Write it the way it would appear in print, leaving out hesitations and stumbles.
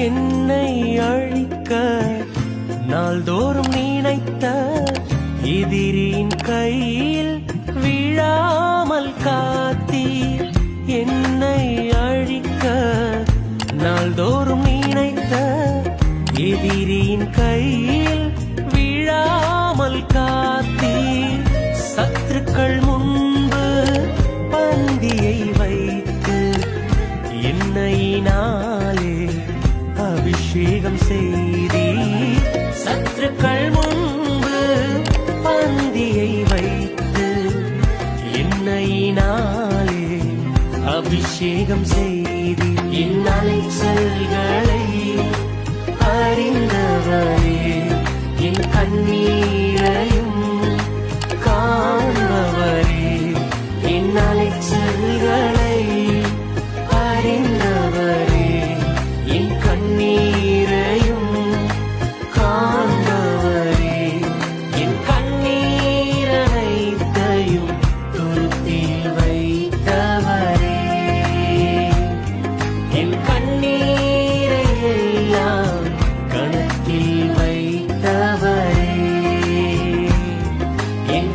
என்னை அழிக்க நாள்தோறும் நினைத்த எதிரின் கையில் விழாமல் காத்தீர். என்னை அழிக்க நாள்தோறும் நினைத்த எதிரின் கையில் விழாமல் காத்தீர். சத்துருக்கள் முன்பு பந்தியை வைத்து எண்ணெயினாலே அபிஷேகம் செய்தீர். சத்துருக்கள் முன்பு பந்தியை வைத்து எண்ணெயினாலே அபிஷேகம் செய்தீர். என் அலைச்சல்களை அறிந்தவரே, என் கண்ணீரையும் காண்பவரே, என் அலைச்சல்களை அறிந்தவரே, என் கண்ணீரையும் காண்பவரே, என் கண்ணீரனைத்தையும் துருத்தில் வைத்தவரே, என் கண்ணீரை எல்லாம் கணக்கில் வைத்தவரே, என்